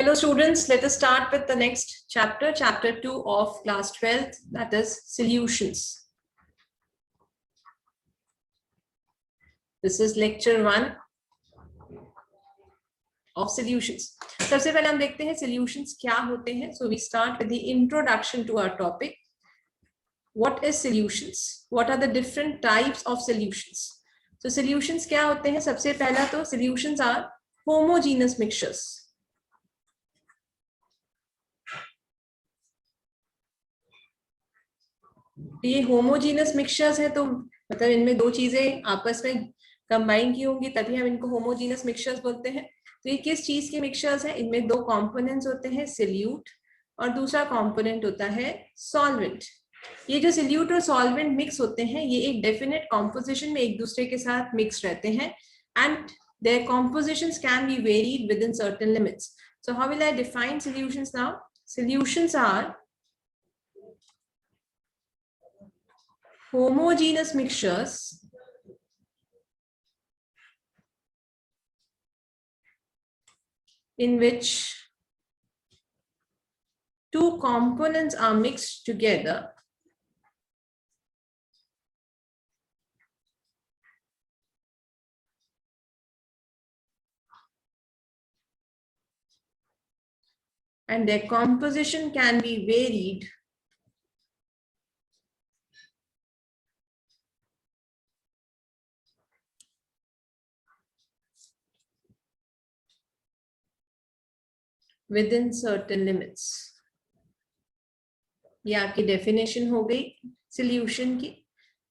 Hello students, let us start with the next chapter, chapter 2 of class 12th, that is solutions. This is lecture 1 of solutions. सबसे पहले हम देखते हैं solutions क्या होते हैं. So we start with the introduction to our topic. What is solutions? What are the different types of solutions? So solutions क्या होते हैं? सबसे पहला तो solutions are homogeneous mixtures. ये होमोजीनस मिक्सचर्स है तो मतलब इनमें दो चीजें आपस में कंबाइन की होंगी तभी हम इनको होमोजीनस मिक्सचर्स बोलते हैं. तो ये किस चीज के मिक्सचर्स हैं? इनमें दो कंपोनेंट्स होते हैं, सोल्यूट और दूसरा कंपोनेंट होता है सॉल्वेंट. ये जो सोल्यूट और सॉल्वेंट मिक्स होते हैं ये एक डेफिनेट कॉम्पोजिशन में एक दूसरे के साथ मिक्स रहते हैं and there compositions can be varied within certain limits. So how will I define solutions now? Solutions are homogeneous mixtures in which two components are mixed together and their composition can be varied within certain limits. ये आपकी definition हो गई solution की.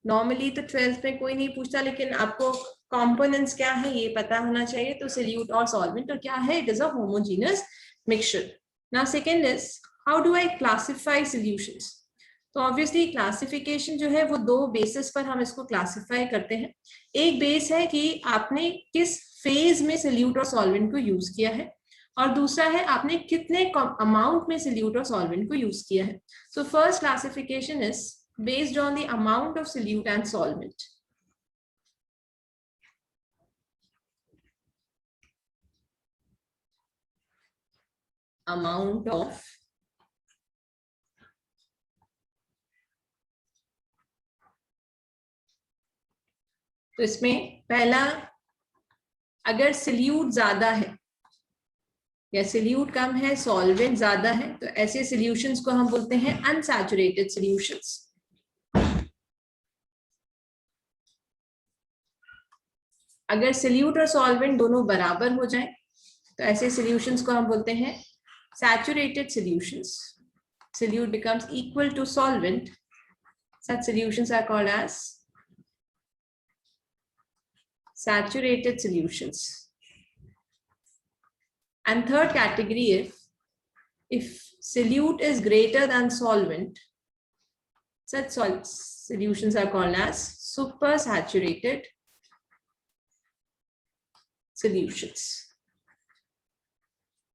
Normally तो 12th में कोई नहीं पूछता लेकिन आपको कंपोनेंट्स क्या है ये पता होना चाहिए. तो सोल्यूट और सॉल्वेंट और क्या है? It is a homogeneous mixture. Now second is how do I classify solutions. तो ऑब्वियसली क्लासिफिकेशन जो है वो दो बेसिस पर हम इसको क्लासिफाई करते हैं. एक बेस है कि आपने किस फेज में सोल्यूट और सॉल्वेंट को यूज किया है और दूसरा है आपने कितने अमाउंट में सोल्यूट और सॉल्वेंट को यूज किया है. So first classification is based on the amount of solute and solvent. Amount of तो इसमें पहला, अगर सोल्यूट ज्यादा है या सोल्यूट कम है सॉल्वेंट ज्यादा है तो ऐसे सॉल्यूशंस को हम बोलते हैं अनसैचुरेटेड सॉल्यूशंस. अगर सोल्यूट और सॉल्वेंट दोनों बराबर हो जाए तो ऐसे सॉल्यूशंस को हम बोलते हैं saturated solutions. Solute becomes equal to solvent, such solutions are called as saturated solutions. And third category, if solute is greater than solvent, such solutions are called as supersaturated solutions.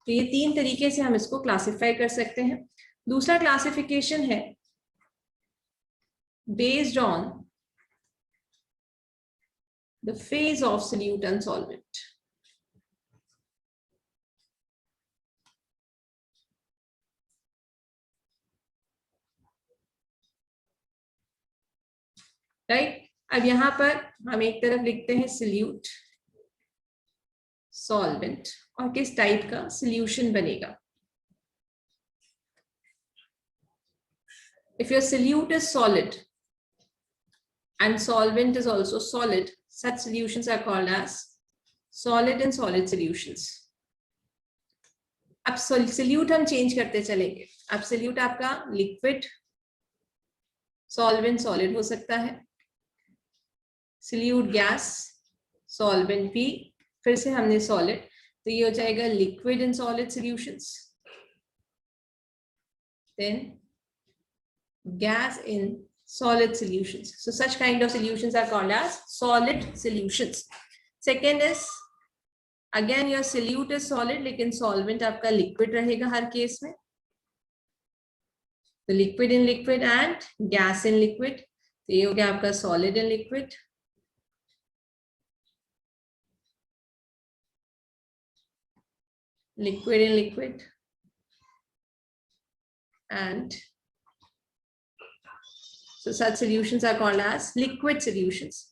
तो ये तीन तरीके से हम इसको क्लासिफाई कर सकते हैं. दूसरा क्लासिफिकेशन है based on the phase of solute and solvent. Right. अब यहां पर हम एक तरफ लिखते हैं सोल्यूट सॉल्वेंट और किस टाइप का सॉल्यूशन बनेगा. If your solute is solid and solvent is also solid, such solutions are called as solid and solid solutions. अब solute हम चेंज करते चलेंगे. अब solute आपका लिक्विड, सॉल्वेंट सॉलिड हो सकता है, solute गैस, सॉल्वेंट भी, फिर से हमने सॉलिड, तो ये हो जाएगा liquid in solid solutions, then gas in solid solutions. So such kind of solutions are called as solid solutions. Second is again your solute is solid लेकिन solvent आपका liquid रहेगा हर केस में. तो liquid in liquid and gas in liquid. तो ये हो गया आपका solid in liquid. liquid in liquid, and so such solutions are called as liquid solutions.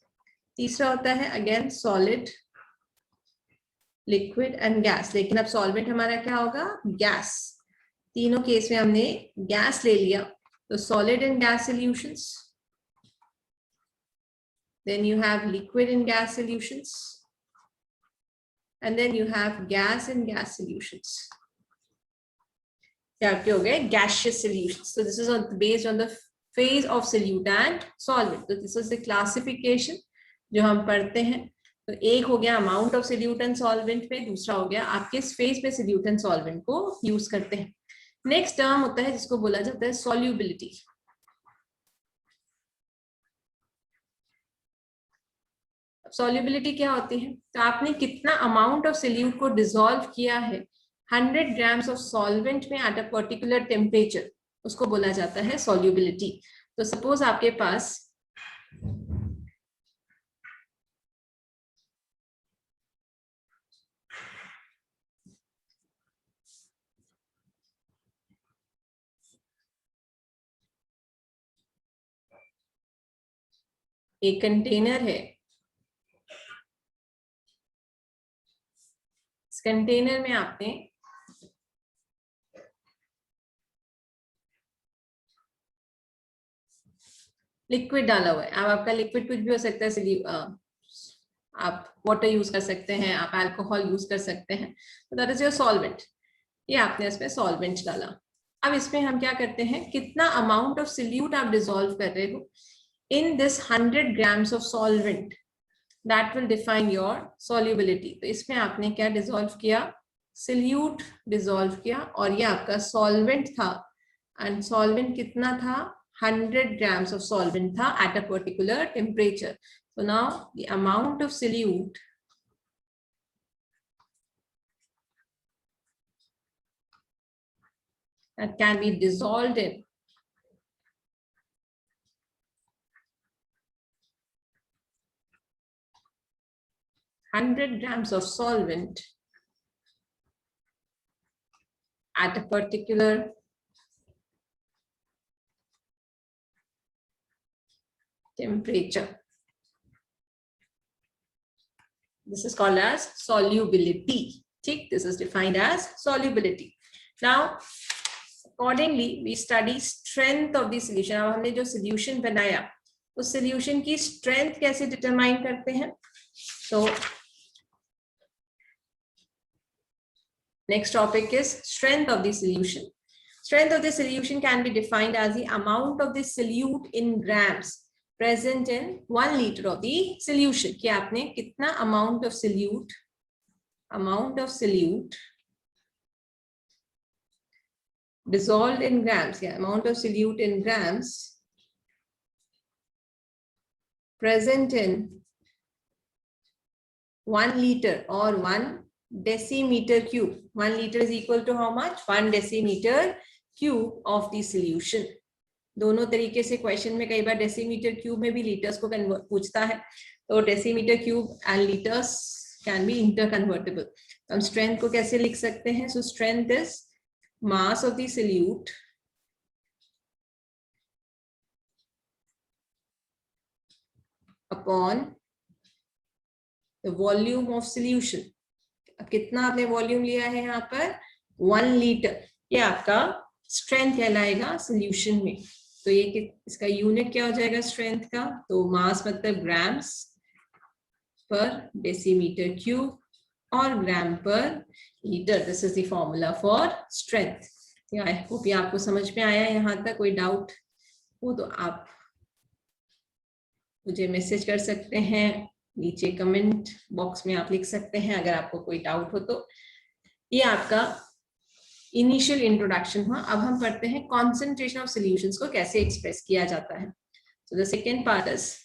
तीसरा होता है again solid, liquid and gas. लेकिन अब solvent हमारा क्या होगा? gas. तीनों केस में हमने gas ले लिया, तो solid and gas solutions. Then you have liquid and gas solutions, and then you have gas and gas solutions. क्या आपके हो गए? Gaseous solutions. So this is based on the phase of solute and solvent. So this is the classification जो हम पढ़ते हैं. तो एक हो गया amount of solute and solvent पे, दूसरा हो गया आप किस फेज पे सोल्यूट एंड सॉल्वेंट को यूज करते हैं. नेक्स्ट टर्म होता है जिसको बोला जाता है सॉल्युबिलिटी. सॉल्युबिलिटी क्या होती है? तो आपने कितना अमाउंट ऑफ सोल्यूट को डिसॉल्व किया है 100 ग्राम्स ऑफ सॉल्वेंट में एट अ पर्टिकुलर टेम्परेचर, उसको बोला जाता है सॉल्युबिलिटी. तो सपोज आपके पास एक कंटेनर है, इस कंटेनर में आपने लिक्विड डाला हुआ है. अब आपका लिक्विड कुछ भी हो सकता है, आप वाटर यूज कर सकते हैं, आप अल्कोहल यूज कर सकते हैं, तो दैट इज योर सॉल्वेंट. ये आपने इसमें सॉल्वेंट डाला. अब इसमें हम क्या करते हैं, कितना अमाउंट ऑफ सोल्यूट आप डिसॉल्व कर रहे हो in this 100 grams of solvent, that will define your solubility. तो इसमें आपने क्या डिसॉल्व किया? सोल्यूट डिसॉल्व किया, और ये आपका सॉल्वेंट था. एंड सॉल्वेंट कितना था? 100 grams of solvent tha at a particular temperature. So now the amount of solute that can be dissolved in 100 grams of solvent at a particular temperature. This is called as solubility. This is defined as solubility. Now, accordingly, we study strength of the solution. अब हमने जो solution बनाया, उस solution की strength कैसे determine करते हैं? So, next topic is strength of the solution. Strength of the solution can be defined as the amount of the solute in grams present in 1 liter of the solution. कि आपने कितना amount of solute dissolved in grams, yeah, amount of solute in grams present in 1 liter or 1 decimeter cube. 1 liter is equal to how much? 1 decimeter cube of the solution. दोनों तरीके से question में कई बार decimetre cube में भी litres को पूछता है, तो decimetre cube and litres can be inter convertible. हम स्ट्रेंथ को कैसे लिख सकते हैं? सो strength is mass of the solute upon the volume of solution. अब कितना आपने वॉल्यूम लिया है यहाँ पर? 1 लीटर. ये आपका स्ट्रेंथ कहलाएगा सोल्यूशन में. तो ये इसका यूनिट क्या हो जाएगा स्ट्रेंथ का? तो मास मतलब ग्राम्स पर डेसीमीटर क्यूब और ग्राम पर litre. This is the formula for strength. I hope ये आपको समझ में आया. यहाँ तक कोई डाउट हो तो आप मुझे मैसेज कर सकते हैं, नीचे कमेंट बॉक्स में आप लिख सकते हैं अगर आपको कोई डाउट हो तो. ये आपका इनिशियल इंट्रोडक्शन हुआ. अब हम पढ़ते हैं कॉन्सेंट्रेशन ऑफ सॉल्यूशंस को कैसे एक्सप्रेस किया जाता है. So the second part is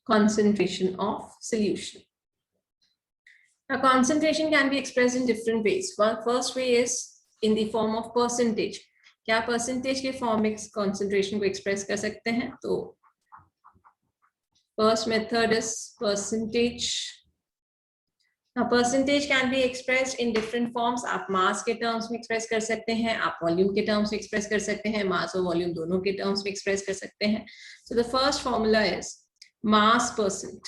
concentration of solution. Now, concentration can be expressed in different ways. One first way is in the form of percentage. क्या percentage के form में concentration को express कर सकते हैं? तो first method is percentage. Now, percentage can be expressed in different forms. आप mass के terms में express कर सकते हैं, आप volume के terms में express कर सकते हैं, mass और volume दोनों के terms में express कर सकते हैं. So the first formula is mass percent.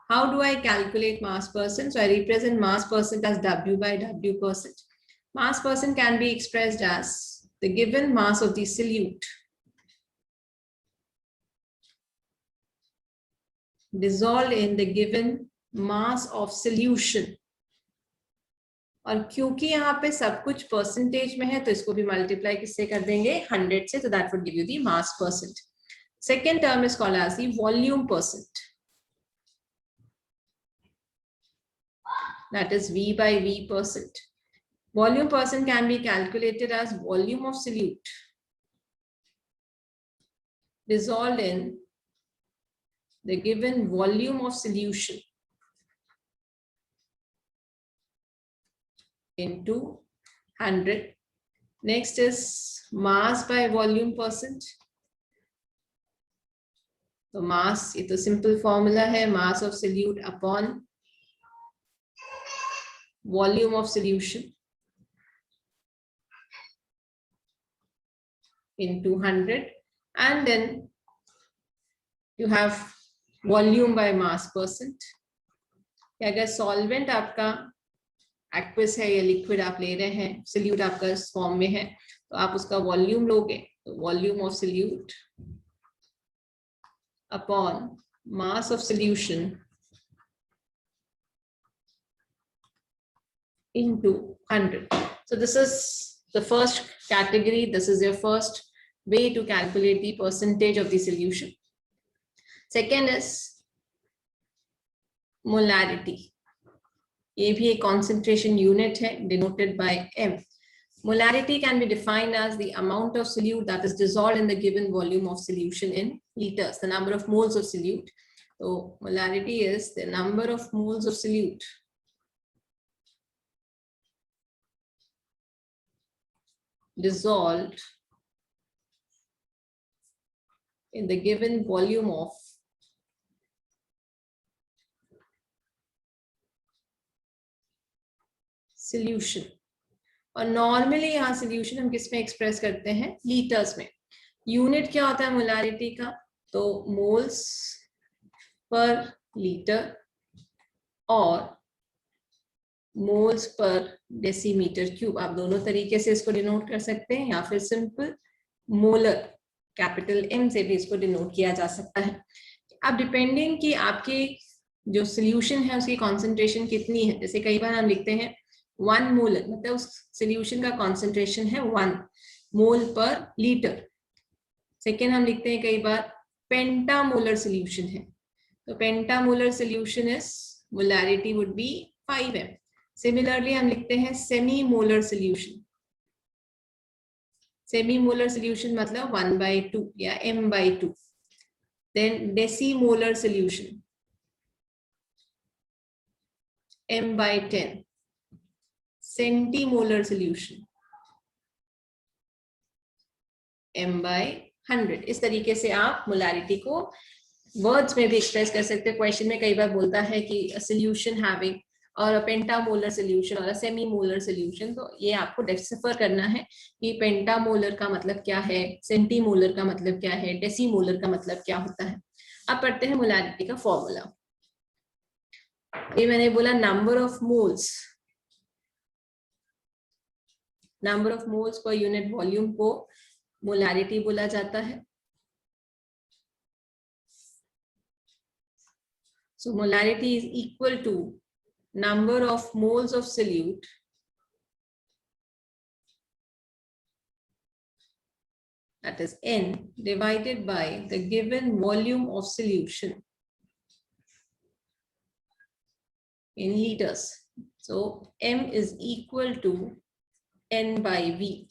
How do I calculate mass percent? So I represent mass percent as W by W percent. Mass percent can be expressed as the given mass of the solute dissolved in the given mass of solution. और क्योंकि यहाँ पे सब कुछ percentage में है तो इसको भी मल्टीप्लाई किससे कर देंगे 100 से, तो that would give you the mass percent. Second term is called as the volume percent. That is V by V percent. Volume percent can be calculated as volume of solute dissolved in the given volume of solution into 100. Next is mass by volume percent. So mass, ये तो simple formula है, mass of solute upon volume of solution into 100, and then you have volume by mass percent. अगर solvent आपका aqueous है या liquid आप ले रहे हैं, solute आपका इस form में है, तो आप उसका volume लोगे, तो volume of solute upon mass of solution into 100. So this is the first category. This is your first way to calculate the percentage of the solution. Second is molarity. ये भी एक concentration unit है, denoted by M. Molarity can be defined as the amount of solute that is dissolved in the given volume of solution in liters, the number of moles of solute. So molarity is the number of moles of solute dissolved in the given volume of solution. और normally यहाँ solution हम किस में express करते हैं, litres में. Unit क्या होता है मोलारिटी का, तो मोल्स पर लीटर और मोल्स पर डेसीमीटर क्यूब. आप दोनों तरीके से इसको डिनोट कर सकते हैं, या फिर सिंपल मोलर कैपिटल M से भी इसको डिनोट किया जा सकता है. अब डिपेंडिंग कि आपके जो सोल्यूशन है उसकी कॉन्सेंट्रेशन कितनी है, जैसे कई बार हम लिखते हैं 1 मोलर, मतलब उस सोल्यूशन का कॉन्सेंट्रेशन है 1 मोल पर लीटर. सेकेंड हम लिखते हैं कई बार पेंटामोलर सोल्यूशन है, तो pentamolar solution is molarity would be 5m. Similarly हम लिखते हैं semi molar solution. Semi molar solution मतलब 1/2 या m/2. Then decimolar solution m/10. Centimolar solution m/100. इस तरीके से आप मोलारिटी को वर्ड्स में भी एक्सप्रेस कर सकते हैं. क्वेश्चन में कई बार बोलता है कि सोल्यूशन हैविंग और पेंटामोलर सोल्यूशन और सेमी मोलर सोल्यूशन, तो ये आपको डिफर करना है कि पेंटामोलर का मतलब क्या है, सेंटीमोलर का मतलब क्या है, डेसीमोलर का मतलब क्या होता है. अब पढ़ते हैं मोलारिटी का फॉर्मूला. ये मैंने बोला number of moles, number of moles per unit volume को मोलारिटी बोला जाता है. So molarity is equal to number of moles of solute that is N divided by the given volume of solution in liters. So M is equal to N/V.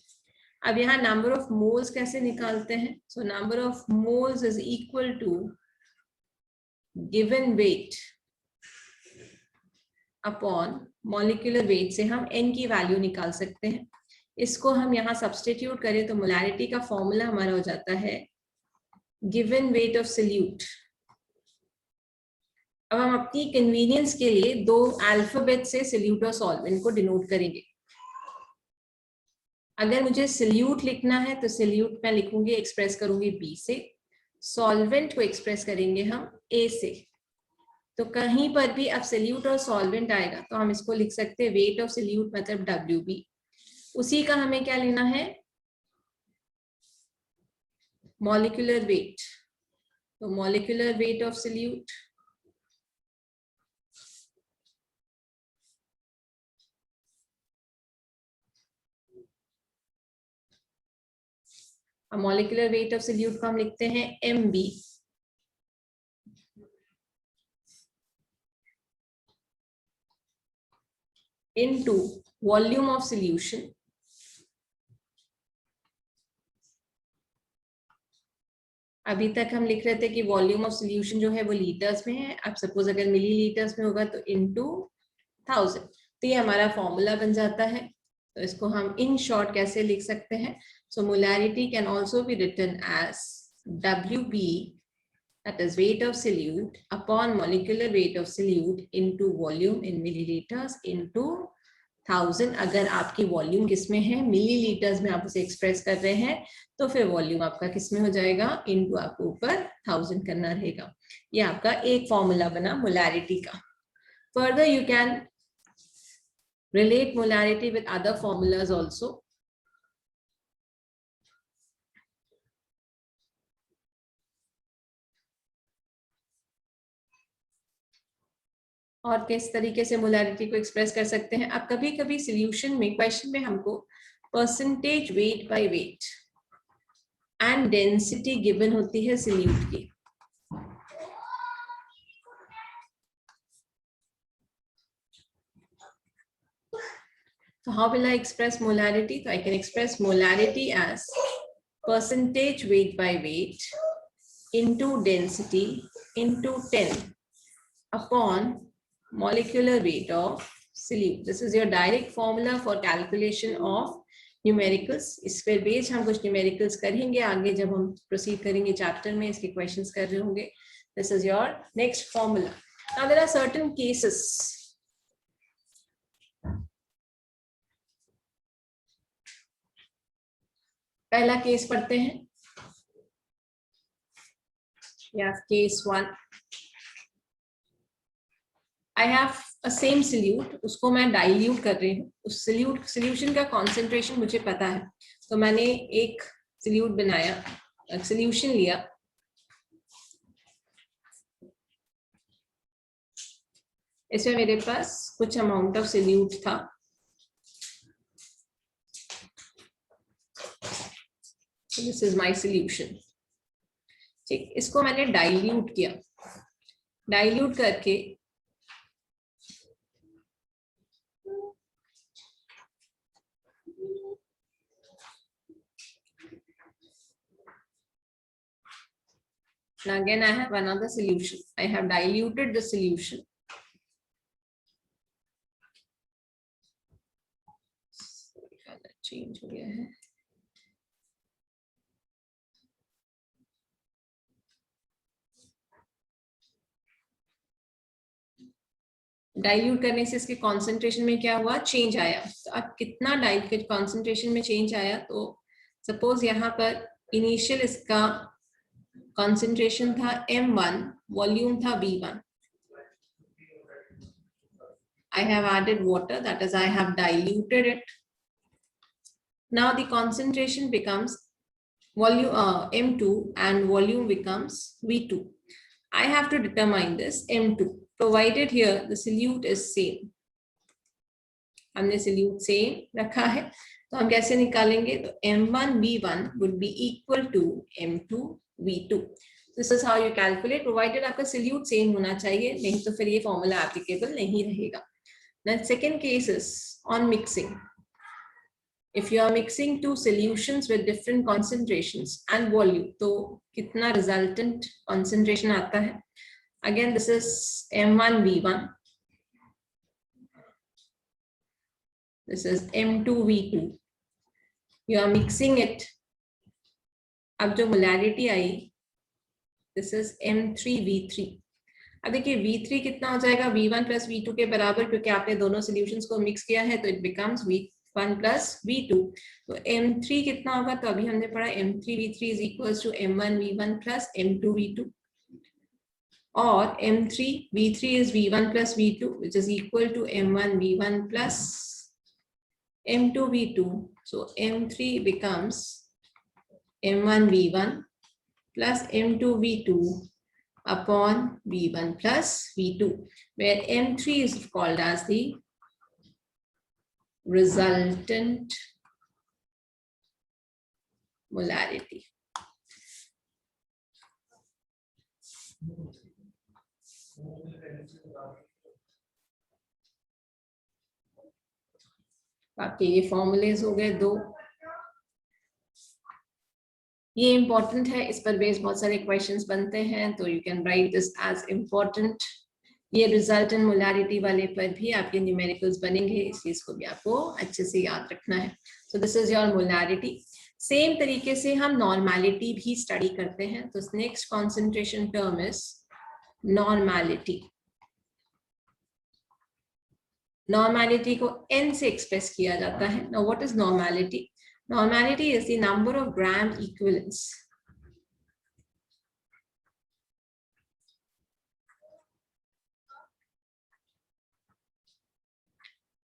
अब यहाँ number of moles कैसे निकालते हैं, so number of moles is equal to given weight upon molecular weight से हम n की value निकाल सकते हैं। इसको हम यहाँ सब्स्टिट्यूट करें तो मोलैरिटी का फॉर्मूला हमारा हो जाता है गिवन वेट ऑफ सोल्यूट। अब हम अपनी कन्वीनियंस के लिए दो अल्फाबेट से सोल्यूट और सॉल्वेंट को डिनोट करेंगे। अगर मुझे सोल्यूट लिखना है तो सोल्यूट मैं लिखूंगी, एक्सप्रेस करूंगी B से, सॉल्वेंट को एक्सप्रेस करेंगे हम A से। तो कहीं पर भी अब सोल्यूट और सॉल्वेंट आएगा तो हम इसको लिख सकते हैं वेट ऑफ सोल्यूट मतलब WB। उसी का हमें क्या लेना है, मॉलिक्यूलर वेट। तो molecular weight of solute molecular weight of solute को हम लिखते हैं MB into volume of solution अभी तक हम लिख रहे थे कि वॉल्यूम ऑफ सोल्यूशन जो है वो लीटर्स में है। अब सपोज अगर मिलीलीटर्स में होगा तो इनटू 1000। तो ये हमारा फॉर्मूला बन जाता है। तो इसको हम इन शॉर्ट कैसे लिख सकते हैं, so molarity can also be written as WB, that is weight of solute upon molecular weight of solute into volume in milliliters into 1000। अगर आपकी वॉल्यूम किसमें है, मिलीलीटर्स में आप उसे एक्सप्रेस कर रहे हैं तो फिर वॉल्यूम आपका किसमें हो जाएगा, इनटू आपको ऊपर 1000 करना रहेगा। ये आपका एक फॉर्मूला बना मोलैरिटी का। Further you can relate molarity with other formulas also. और किस तरीके से मोलैरिटी को एक्सप्रेस कर सकते हैं। अब कभी कभी सॉल्यूशन में क्वेश्चन में हमको percentage weight by weight and density given होती है सॉल्यूट की। So how will I express molarity? So I can express molarity as percentage weight by weight into density into 10 upon molecular weight of solute. This is your direct formula for calculation of numericals. इस पर base हम कुछ numericals करेंगे आगे जब हम proceed करेंगे chapter में, इसके questions कर रहे होंगे। This is your next formula. Now there are certain cases. पहला केस पढ़ते हैं, या case 1। I have a same solute, उसको मैं डाइल्यूट कर रही हूँ। उस सोल्यूशन का कॉन्सेंट्रेशन मुझे पता है, तो मैंने एक सोल्यूट बनाया, सोल्यूशन लिया। इसमें मेरे पास कुछ अमाउंट ऑफ सोल्यूट था। This is my solution. ठीक, इसको मैंने डाइल्यूट किया। डाइल्यूट करके now again I have another solution. I have diluted the solution. Change हो गया है। डाइल्यूट करने से इसके कॉन्सेंट्रेशन में क्या हुआ, चेंज आया। तो अब कितना डाइल्यूट कॉन्सेंट्रेशन में चेंज आया, तो सपोज यहाँ पर इनिशियल इसका कॉन्सेंट्रेशन था M1, वॉल्यूम था V1। I have added water, that is I have diluted it. Now the concentration becomes volume M2 and volume becomes V2. I have to determine this M2 provided here the solute is same. हमने solute same रखा है, तो हम कैसे निकालेंगे, तो M1 V1 would be equal to M2 V2. This is how you calculate, provided आपका solute same होना चाहिए, नहीं तो फिर ये formula applicable नहीं रहेगा। Then second case is on mixing. If you are mixing two solutions with different concentrations and volume, तो कितना resultant concentration आता है। Again, this is M1 V1. This is M2 V2. You are mixing it. अब जो molarity I, this is M3 V3. अब देखिए V3 कितना हो जाएगा, V1 plus V2 के बराबर, क्योंकि आपने दोनों solutions को mix किया है, तो it becomes V1 plus V2. तो M3 कितना होगा, तो अभी हमने पढ़ा M3 V3 is equals to M1 V1 plus M2 V2. और M3 V3 is V1 plus V2, which is equal to M1 V1 plus M2 V2. So M3 becomes M1 V1 plus M2 V2 upon V1 plus V2, where M3 is called as the resultant molarity. आपके ये formulas हो गए दो, ये important है, इस पर base बहुत सारे क्वेश्चंस बनते हैं, तो you can write this as important. ये रिजल्टेंट मोलारिटी वाले पर भी आपके न्यूमेरिकल्स बनेंगे, इस चीज को भी आपको अच्छे से याद रखना है. So this is your molarity. Same तरीके से हम नॉर्मेलिटी भी स्टडी करते हैं. तो next concentration term is normality. Normality को n से एक्सप्रेस किया जाता है. Now what is normality? Normality is the number of gram equivalents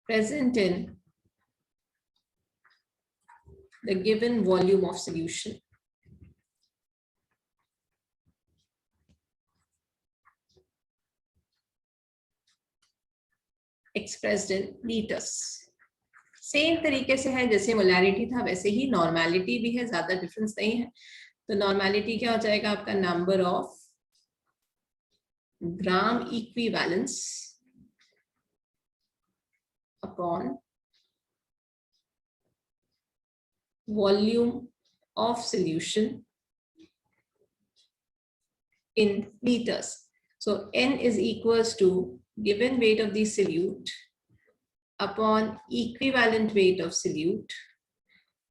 present in the given volume of solution. Expressed in liters. Same तरीके से है, जैसे मोलारिटी था वैसे ही नॉर्मेलिटी भी है, ज्यादा डिफरेंस नहीं है. तो नॉर्मेलिटी क्या हो जाएगा आपका, number of gram equivalence upon volume of solution in litres. So n is equals to given weight of the solute upon equivalent weight of solute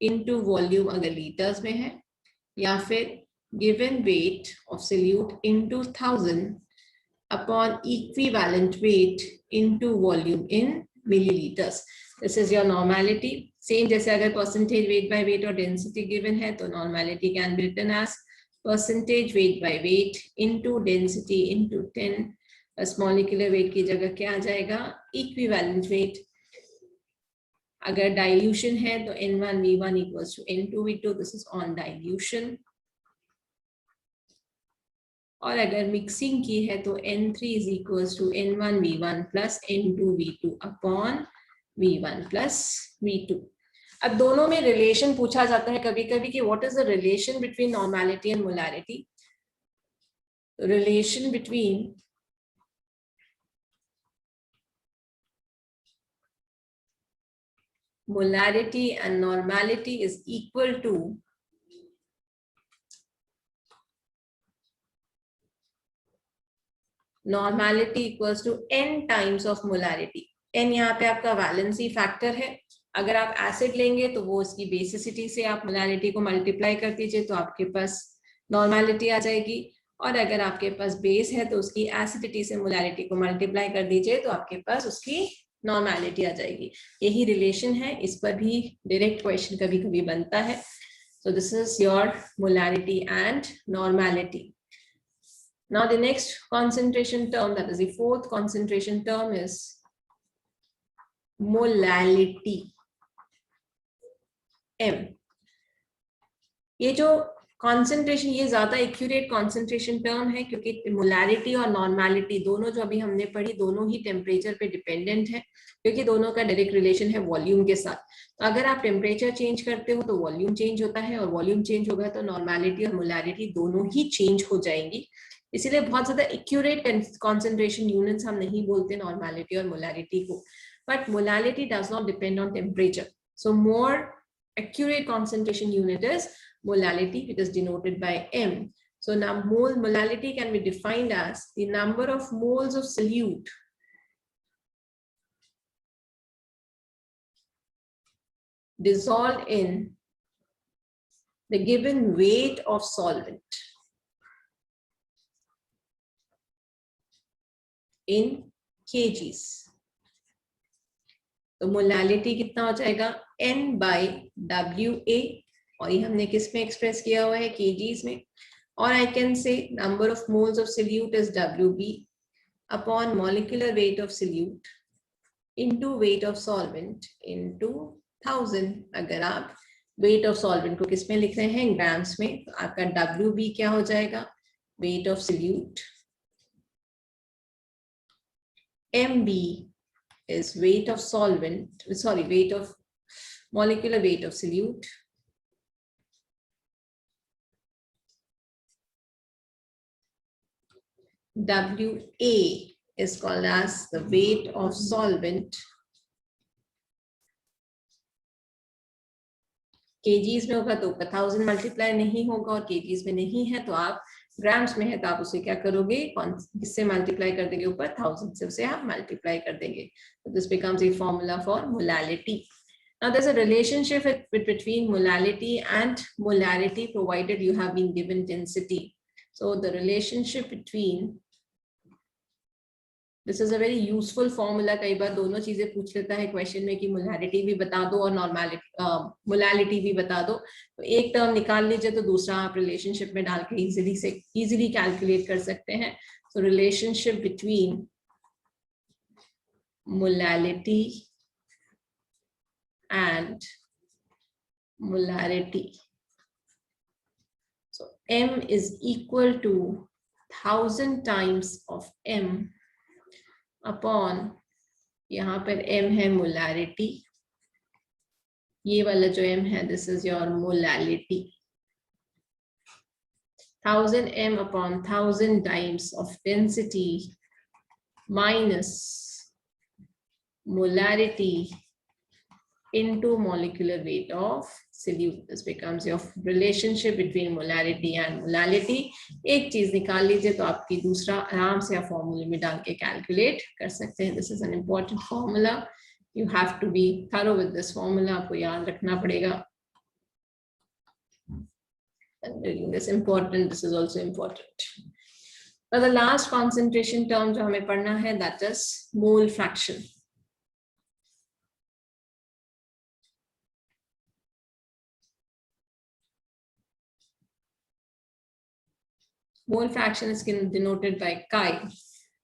into volume अगर लीटर्स में है, या फिर given weight of solute into 1000 upon equivalent weight into volume in milliliters. This is your normality. Same जैसे अगर percentage weight by weight और density given है, तो normality can be written as percentage weight by weight into density into 10 plus molecular weight की जगह क्या आ जाएगा, equivalent weight. अगर डाइल्यूशन है तो N1 V1 equals to N2 V2. This is on dilution. और अगर मिक्सिंग की है तो N3 is equals to N1 V1 plus N2 V2 upon V1 plus V2. अब दोनों में रिलेशन पूछा जाता है कभी कभी कि what is the relation between normality and molarity. Relation between molarity and normality is equal to normality equals to n times of molarity. n यहाँ पे आपका वैलेंसी फैक्टर है. अगर आप एसिड लेंगे तो वो इसकी बेसिसिटी से आप मोलारिटी को मल्टीप्लाई कर दीजिए तो आपके पास नॉर्मेलिटी आ जाएगी. और अगर आपके पास बेस है तो उसकी एसिडिटी से मोलारिटी को मल्टीप्लाई कर दीजिए तो आपके पास उसकी नॉर्मेलिटी आ जाएगी. यही रिलेशन है, इस पर भी डायरेक्ट क्वेश्चन कभी कभी बनता है. So this is your molarity and normality. Now the next concentration term, that is the fourth concentration term, is molality. M. ये जो कॉन्सेंट्रेशन, ये ज्यादा एक्यूरेट कॉन्सेंट्रेशन टर्म है क्योंकि मोलारिटी और नॉर्मेलिटी दोनों जो अभी हमने पढ़ी दोनों ही टेम्परेचर पे डिपेंडेंट है, क्योंकि दोनों का डायरेक्ट रिलेशन है वॉल्यूम के साथ. तो अगर आप टेम्परेचर चेंज करते हो तो वॉल्यूम चेंज होता है, और वॉल्यूम चेंज होगा तो नॉर्मेलिटी और मोलारिटी दोनों ही चेंज हो जाएंगी. इसीलिए बहुत ज्यादा एक्यूरेट कॉन्सेंट्रेशन यूनिट्स हम नहीं बोलते नॉर्मेलिटी और मोलारिटी को. But molarity does not depend on temperature. So more accurate concentration unit is molality, which is denoted by M. So now mole molality can be defined as the number of moles of solute dissolved in the given weight of solvent in kgs. तो molality कितना हो जाएगा N/WA, और ये हमने किस में express किया हुआ है kgs में, और I can say number of moles of solute is WB upon molecular weight of solute into weight of solvent into 1000. अगर आप weight of solvent को किस में लिख रहे हैं ग्राम्स में, तो आपका WB क्या हो जाएगा weight of solute, MB is weight of solvent, sorry, weight of molecular weight of solute, WA is called as the weight of solvent, kgs में होगा तो 1000 मल्टीप्लाई नहीं होगा, और kgs में नहीं है तो आप ग्राम्स में है तो आप उसे क्या करोगे, किससे मल्टीप्लाई कर देंगे ऊपर 1000 से, उसे आप मल्टीप्लाई कर देंगे. So this becomes a formula for molality. Now there's a relationship between molality and molarity provided you have been given density. So the relationship between, this is a very useful formula. कई बार दोनों चीजें पूछ लेता है question में कि molarity भी बता दो और नॉर्मलिटी मोलालिटी भी बता दो, तो एक टर्म निकाल लीजिए तो दूसरा आप रिलेशनशिप में डाल के इजीली कैलकुलेट कर सकते हैं. So relationship between molality and molarity. So M is equal to 1000 times of M upon, यहाँ पर M है मोलारिटी, ये वाला जो M है this is your molality. 1000 M upon 1000 times of density minus molarity into molecular weight of solute. This becomes your relationship between molarity and molality. एक चीज निकाल लीजिए तो आपकी दूसरा आराम से आप फॉर्मूले में डाल के कैलकुलेट कर सकते हैं. This is an important formula. You have to be thorough with this formula. आपको याद रखना पड़ेगा. This important. This is also important. Now the last concentration term जो हमें पढ़ना है, that is mole fraction. Mole fraction is denoted by chi.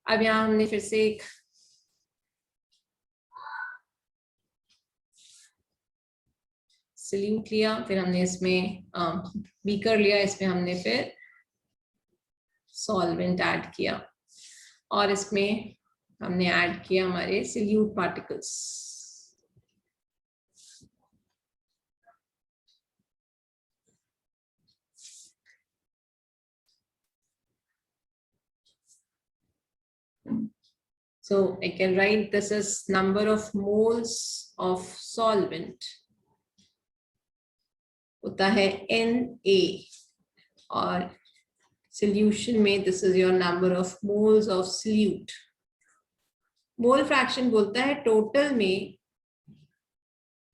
अब यहाँ हमने फिर से एक सल्यूट लिया, फिर हमने इसमें बीकर लिया, इसमें हमने फिर सॉल्वेंट ऐड किया, और इसमें हमने ऐड किया हमारे salute particles. So I can write this as number of moles of solvent होता है Na, और solution में this is your number of moles of solute. Mole fraction बोलता है टोटल में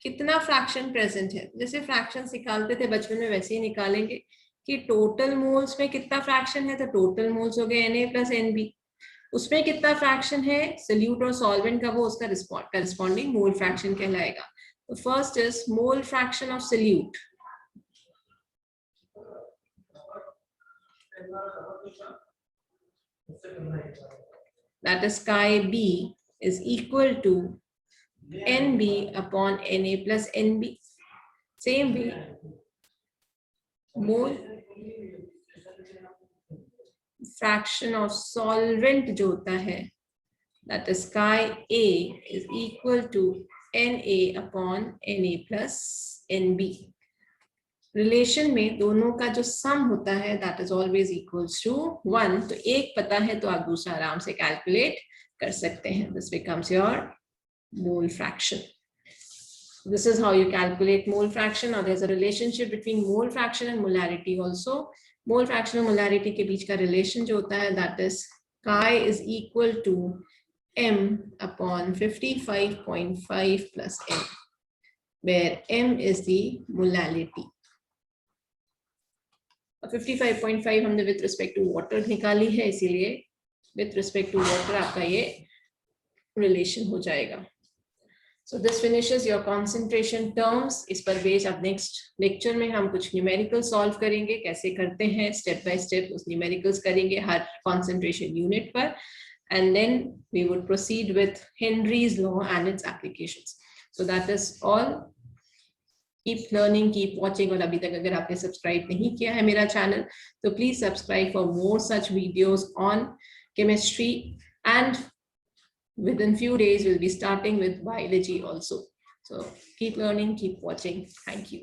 कितना फ्रैक्शन प्रेजेंट है. जैसे फ्रैक्शन निकालते थे बचपन में वैसे ही निकालेंगे कि टोटल मोल्स में कितना फ्रैक्शन है, तो टोटल मोल्स हो गए Na प्लस Nb. उसमें कितना फ्रैक्शन है सल्यूट और सॉल्वेंट का, वो उसका करस्पॉन्डिंग मोल फ्रैक्शन कहलाएगा. तो first is mole fraction of solute. That is chi B is equal to Nb upon Na plus Nb. Same way, mole fraction of solvent जो होता है, that is chi A is equal to Na upon Na plus Nb. Relation में दोनों का जो सम होता है that is always equals to 1. तो एक पता है तो आप दूसरा आराम से कैलकुलेट कर सकते हैं. This becomes your mole fraction. This is how you calculate mole fraction. Now there's a relationship between mole fraction and molarity also. Mole fraction और मोलैरिटी के बीच का रिलेशन जो होता है that is chi is equal to m upon 55.5 plus m, where m is the molality. 55.5 हमने with respect to water निकाली है, इसीलिए विथ रिस्पेक्ट टू वाटर आपका ये रिलेशन हो जाएगा. So this finishes your concentration terms. इस पर बेस अब नेक्स्ट लेक्चर में हम कुछ न्यूमेरिकल सॉल्व करेंगे. कैसे करते हैं स्टेप बाय स्टेप उस न्यूमेरिकल्स करेंगे हर concentration unit पर, and then we would proceed with Henry's law and its applications. So that is all. Keep learning, keep watching. और अभी तक अगर आपने सब्सक्राइब नहीं किया है मेरा चैनल तो please subscribe for more such videos on chemistry, and within few days we'll be starting with biology also. So keep learning, keep watching. Thank you.